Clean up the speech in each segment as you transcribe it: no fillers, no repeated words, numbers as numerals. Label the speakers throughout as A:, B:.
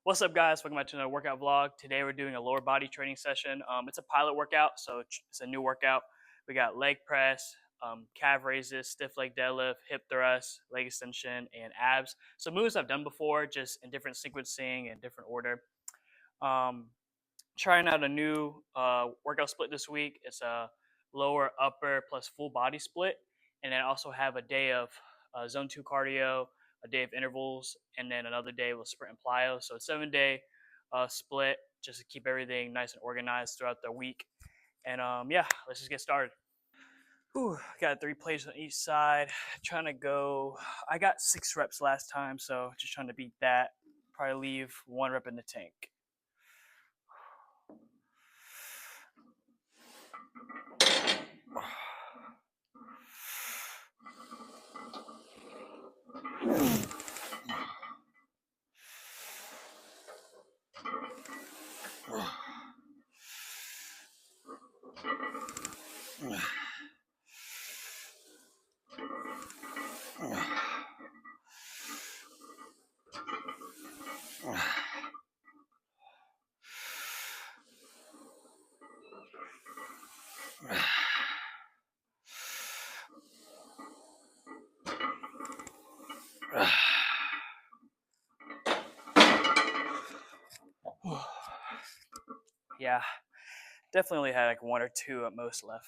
A: What's up, guys? Welcome back to another workout vlog. Today we're doing a lower body training session. It's a pilot workout, so it's a new workout. We got leg press, calf raises, stiff leg deadlift, hip thrust, leg extension, and abs. So moves I've done before, just in different sequencing and different order. Um, Trying out a new workout split this week. It's a lower, upper plus full body split, and then also have a day of zone 2 cardio, a day of intervals, and then another day with sprint and plyo. So it's 7 day split just to keep everything nice and organized throughout the week. And yeah, let's just get started. Ooh, got 3 plates on each side. Trying to go. I got 6 reps last time, so just trying to beat that. Probably leave 1 rep in the tank. Yeah, definitely only had like 1 or 2 at most left.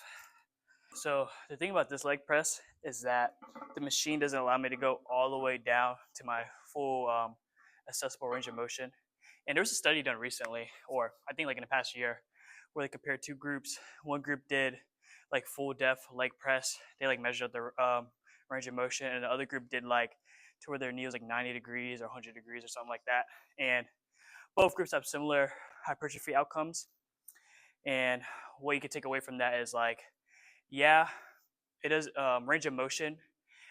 A: So the thing about this leg press is that the machine doesn't allow me to go all the way down to my full accessible range of motion. And there was a study done recently, or I think like in the past year, where they compared 2 groups. One group did like full depth leg press. They like measured the range of motion, and the other group did like to where their knee was like 90 degrees or 100 degrees or something like that. And both groups have similar hypertrophy outcomes. And what you can take away from that is like, yeah, it is range of motion.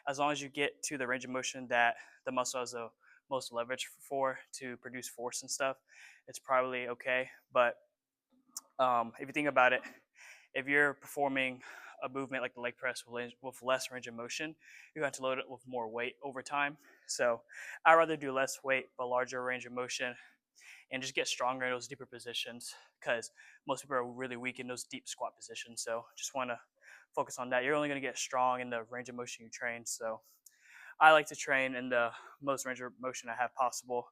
A: As long as you get to the range of motion that the muscle has the most leverage for to produce force and stuff, it's probably okay. But if you think about it, if you're performing a movement like the leg press with less range of motion, you're going to load it with more weight over time. So I'd rather do less weight but larger range of motion and just get stronger in those deeper positions, because most people are really weak in those deep squat positions. So just want to focus on that. You're only going to get strong in the range of motion you train. So I like to train in the most range of motion I have possible.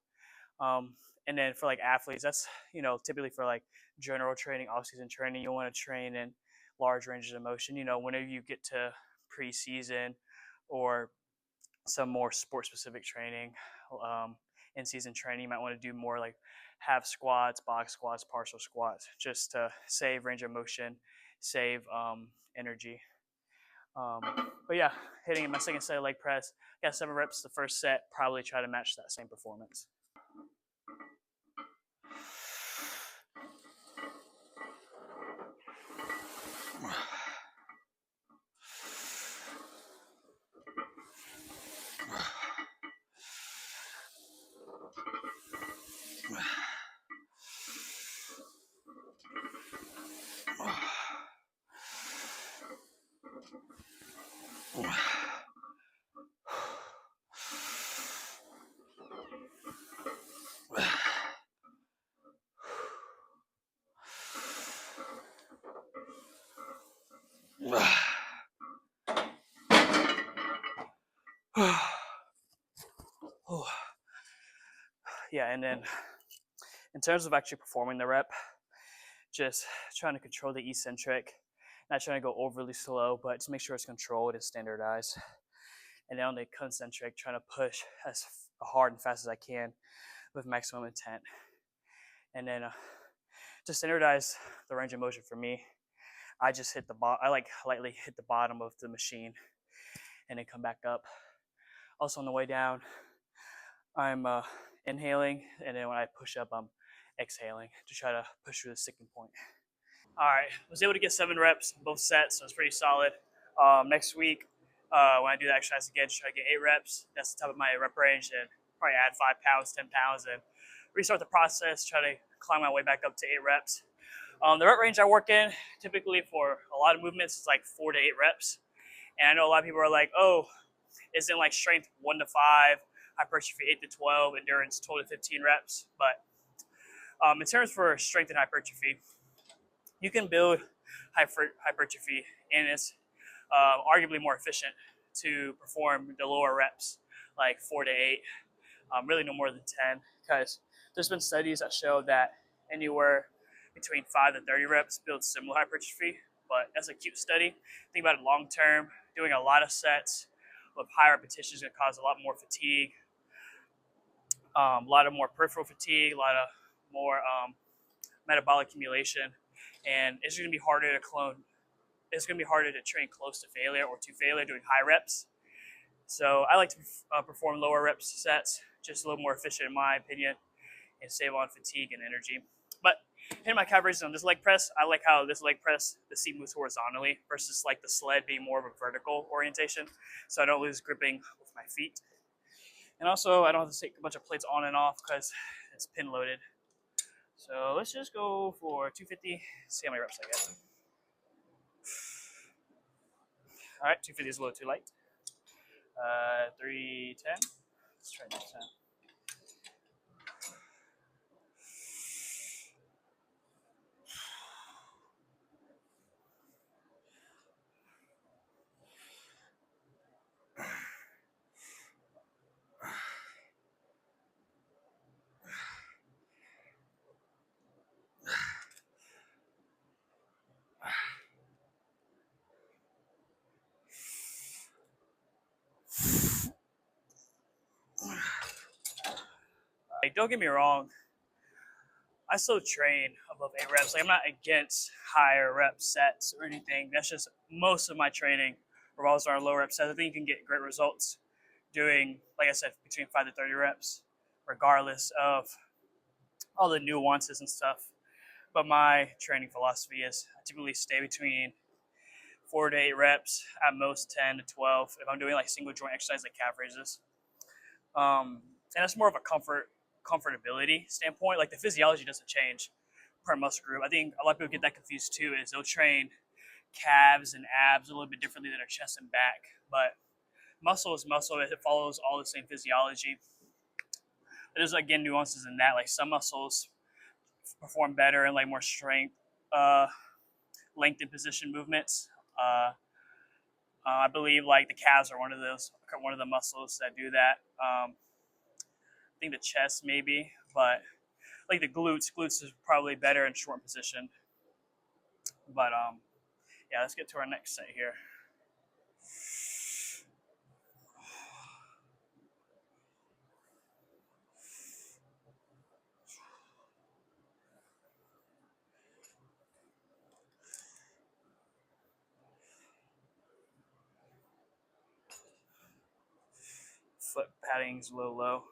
A: And then for like athletes, that's, typically for like general training, off-season training, you want to train in large ranges of motion. Whenever you get to preseason or some more sport specific training, in season training, you might want to do more like half squats, box squats, partial squats, just to save range of motion, save energy. Um, but yeah, hitting my second set of leg press, got 7 reps the first set, probably try to match that same performance. Yeah, and then in terms of actually performing the rep, just trying to control the eccentric, not trying to go overly slow, but just make sure it's controlled and standardized. And then on the concentric, trying to push as hard and fast as I can with maximum intent. And then to standardize the range of motion for me, I just hit the I like lightly hit the bottom of the machine and then come back up. Also on the way down, I'm inhaling, and then when I push up, I'm exhaling to try to push through the sticking point. All right, was able to get 7 reps in both sets, so it's pretty solid. Next week, when I do the exercise again, try to get 8 reps. That's the top of my rep range, and probably add 5 pounds, 10 pounds, and restart the process. Try to climb my way back up to 8 reps. The rep range I work in, typically for a lot of movements, is like 4 to 8 reps. And I know a lot of people are like, "Oh, isn't like strength 1 to 5, hypertrophy 8 to 12, endurance 12 to 15 reps. But in terms for strength and hypertrophy, you can build hypertrophy, and it's arguably more efficient to perform the lower reps, like 4 to 8, really no more than 10, because there's been studies that show that anywhere between 5 to 30 reps builds similar hypertrophy. But as a cute study, think about it long term, doing a lot of sets with high repetitions is going to cause a lot more fatigue, a lot of more peripheral fatigue, a lot of more metabolic accumulation, and it's going to be harder to clone. It's going to be harder to train close to failure or to failure doing high reps. So I like to perform lower rep sets, just a little more efficient in my opinion, and save on fatigue and energy. But hitting my calf raises on this leg press, I like how this leg press, the seat moves horizontally versus like the sled being more of a vertical orientation, so I don't lose gripping with my feet. And also, I don't have to take a bunch of plates on and off because it's pin loaded. So let's just go for 250, see how many reps I get. All right, 250 is a little too light. 310, let's try next time. Like, don't get me wrong, I still train above 8 reps. Like, I'm not against higher rep sets or anything. That's just most of my training revolves around low rep sets. I think you can get great results doing, like I said, between 5 to 30 reps, regardless of all the nuances and stuff. But my training philosophy is I typically stay between 4 to 8 reps, at most 10 to 12 if I'm doing like single joint exercise like calf raises. And it's more of a comfortability standpoint. Like the physiology doesn't change per muscle group. I think a lot of people get that confused too, is they'll train calves and abs a little bit differently than their chest and back. But muscle is muscle. It follows all the same physiology. There's again nuances in that. Like some muscles perform better in like more strength, length and position movements. I believe like the calves are one of the muscles that do that. I think the chest maybe, but like the glutes is probably better in short position. But yeah, let's get to our next set here. Foot padding's low.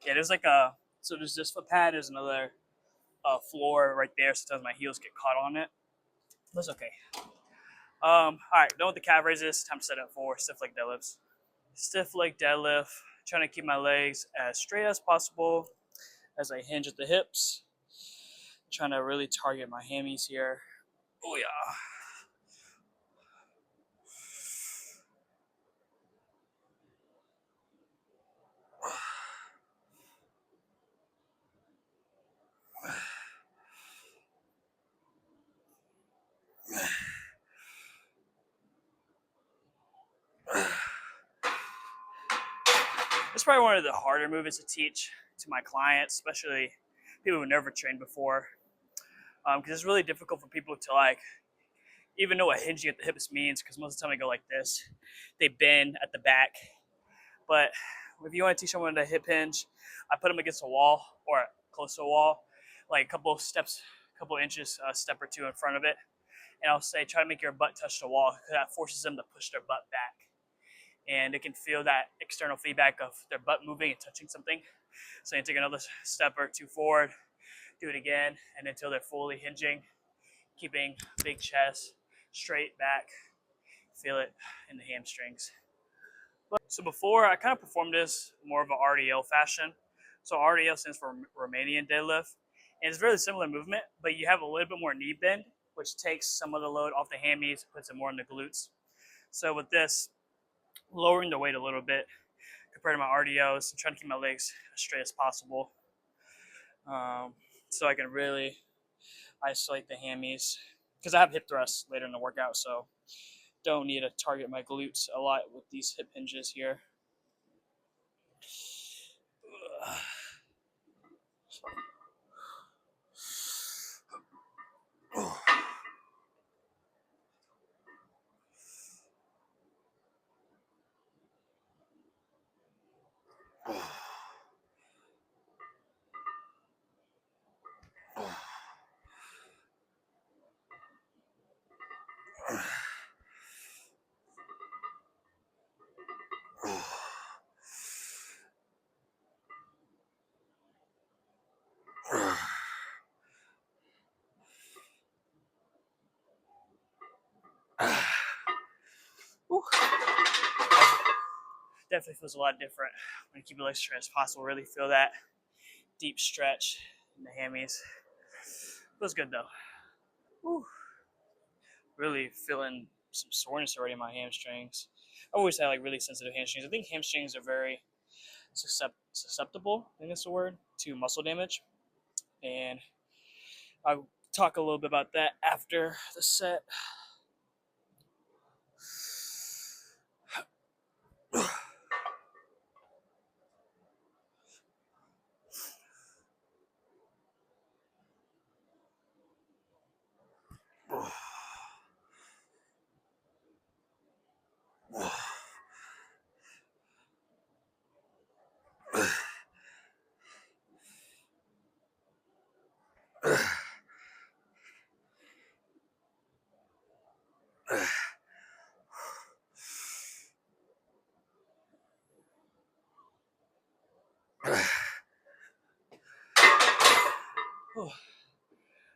A: Yeah, there's like there's this foot pad, there's another floor right there, sometimes my heels get caught on it. That's okay. All right, done with the calf raises, time to set up for stiff leg deadlifts. Stiff leg deadlift, trying to keep my legs as straight as possible as I hinge at the hips. Trying to really target my hammies here. Oh yeah. It's probably one of the harder movements to teach to my clients, especially people who never trained before, because it's really difficult for people to like even know what hinging at the hips means, because most of the time they go like this, they bend at the back. But if you want to teach someone to hip hinge, I put them against a wall or close to a wall, like a couple steps, a couple inches, a step or two in front of it, and I'll say try to make your butt touch the wall, because that forces them to push their butt back. And they can feel that external feedback of their butt moving and touching something. So you take another step or two forward, do it again, and until they're fully hinging, keeping big chest, straight back, feel it in the hamstrings. So before, I kind of performed this more of an RDL fashion. So RDL stands for Romanian deadlift, And it's a really similar movement, but you have a little bit more knee bend, which takes some of the load off the hammies, puts it more in the glutes. So with this, lowering the weight a little bit compared to my RDOs, and trying to keep my legs as straight as possible, so I can really isolate the hammies. Because I have hip thrusts later in the workout, so don't need to target my glutes a lot with these hip hinges here. Definitely feels a lot different when you keep your legs straight as possible. Really feel that deep stretch in the hammies. Feels good though. Whew. Really feeling some soreness already in my hamstrings. I always had like really sensitive hamstrings. I think hamstrings are very susceptible, I think that's the word, to muscle damage. And I'll talk a little bit about that after the set.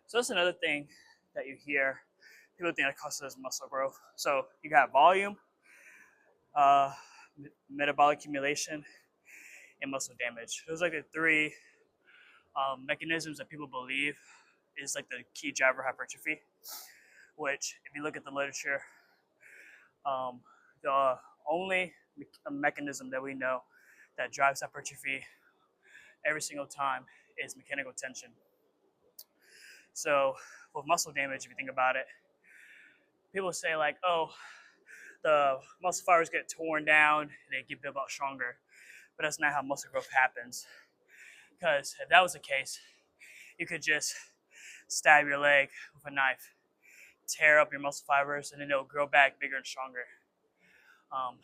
A: So that's another thing that you hear. People think that causes muscle growth. So you got volume, metabolic accumulation, and muscle damage. Those are like the three mechanisms that people believe is like the key driver of hypertrophy. Which, if you look at the literature, the only mechanism that we know that drives hypertrophy every single time is mechanical tension. So with muscle damage, if you think about it, people say like, oh, the muscle fibers get torn down and they get built up stronger. But that's not how muscle growth happens. Because if that was the case, you could just stab your leg with a knife, tear up your muscle fibers, and then they'll grow back bigger and stronger. So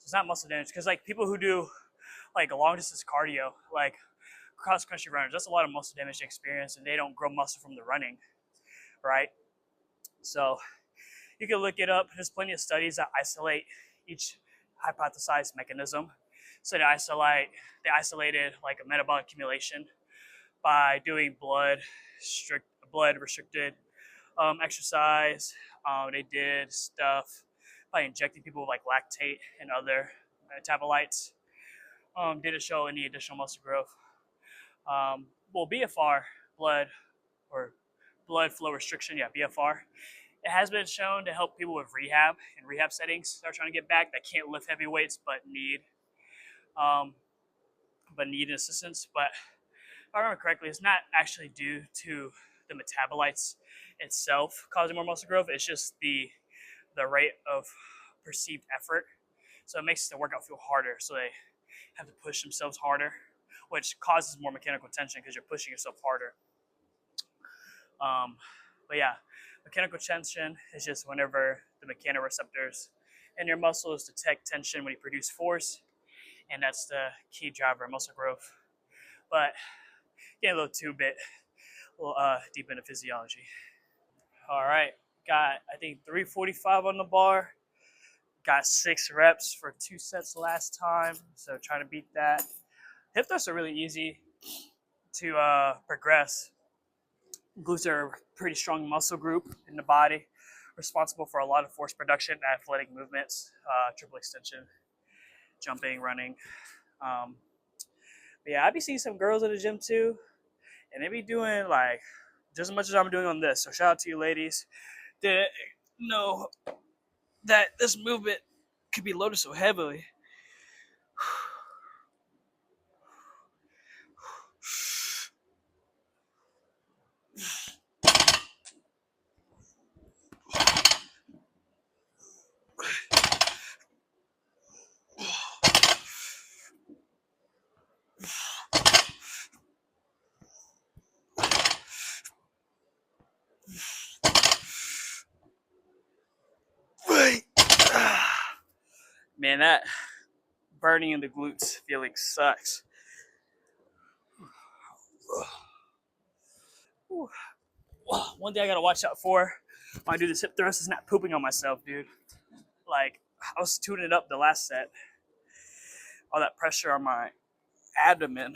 A: it's not muscle damage. Because like people who do like a long distance cardio, like cross country runners, that's a lot of muscle damage to experience, and they don't grow muscle from the running, right? So you can look it up. There's plenty of studies that isolate each hypothesized mechanism. So they isolated like a metabolic accumulation by doing blood restricted exercise. They did stuff by injecting people with like lactate and other metabolites. Didn't show any additional muscle growth. Well, BFR, blood flow restriction, BFR. It has been shown to help people with rehab settings that are trying to get back, that can't lift heavy weights but need assistance. But if I remember correctly, it's not actually due to the metabolites itself causing more muscle growth. It's just the rate of perceived effort. So it makes the workout feel harder. So they have to push themselves harder, which causes more mechanical tension because you're pushing yourself harder. But yeah, mechanical tension is just whenever the mechanoreceptors in your muscles detect tension when you produce force, and that's the key driver of muscle growth. But getting a little deep into physiology. All right, got I think 345 on the bar. Got 6 reps for 2 sets last time, so trying to beat that. Hip thrusts are really easy to progress. Glutes are a pretty strong muscle group in the body, responsible for a lot of force production, athletic movements, triple extension, jumping, running. But yeah, I be seeing some girls at the gym too, and they be doing like just as much as I'm doing on this. So shout out to you ladies that know that this movement could be loaded so heavily. Man, that burning in the glutes feeling sucks. One thing I gotta watch out for when I do this hip thrust is not pooping on myself, dude. Like, I was tuning it up the last set. All that pressure on my abdomen.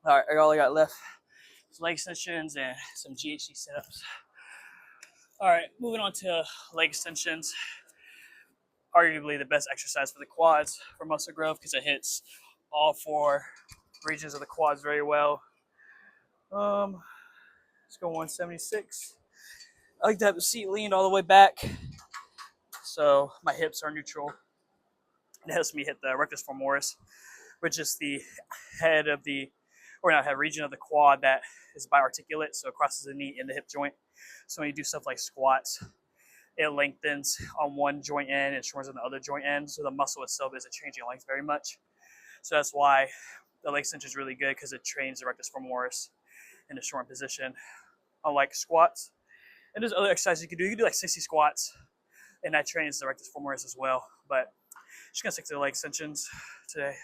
A: All right, all I got left is leg extensions and some GHD sit-ups. All right, moving on to leg extensions. Arguably the best exercise for the quads for muscle growth because it hits all 4 regions of the quads very well. Let's go 176. I like to have the seat leaned all the way back so my hips are neutral. It helps me hit the rectus femoris, which is the head of the, or not head, region of the quad that is biarticulate, so it crosses the knee and the hip joint. So when you do stuff like squats, it lengthens on one joint end and shortens on the other joint end, so the muscle itself isn't changing length very much. So that's why the leg extension is really good, because it trains the rectus femoris in a short position, unlike squats. And there's other exercises you can do. You can do like 60 squats, and that trains the rectus femoris as well. But just gonna stick to the leg extensions today.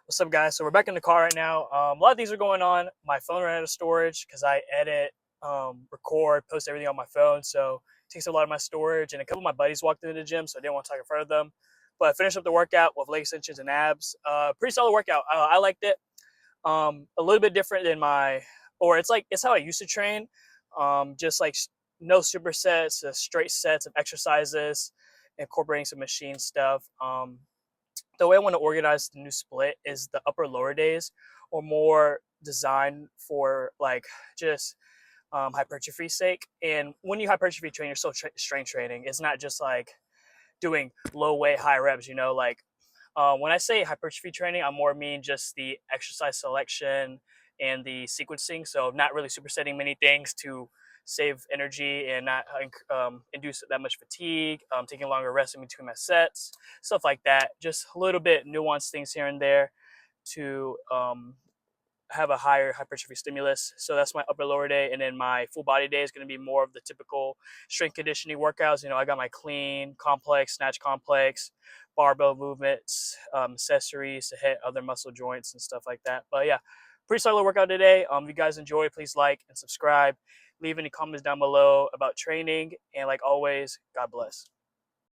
A: What's up, guys? So we're back in the car right now. A lot of things are going on. My phone ran out of storage because I edit, record, post everything on my phone. So it takes a lot of my storage. And a couple of my buddies walked into the gym, so I didn't want to talk in front of them. But I finished up the workout with leg extensions and abs. Pretty solid workout. I liked it. A little bit different than it's how I used to train. Just like no supersets, straight sets of exercises, incorporating some machine stuff. The way I want to organize the new split is the upper lower days or more designed for like just hypertrophy's sake. And when you hypertrophy train, you're still strength training. It's not just like doing low weight, high reps, like when I say hypertrophy training, I more mean just the exercise selection and the sequencing. So not really supersetting many things to save energy and not induce that much fatigue, taking longer rest in between my sets, stuff like that. Just a little bit nuanced things here and there to have a higher hypertrophy stimulus. So that's my upper lower day. And then my full body day is going to be more of the typical strength conditioning workouts. I got my clean, complex, snatch complex, barbell movements, accessories to hit other muscle joints and stuff like that. But yeah, pretty solid workout today. If you guys enjoy, please like and subscribe. Leave any comments down below about training. And like always, God bless.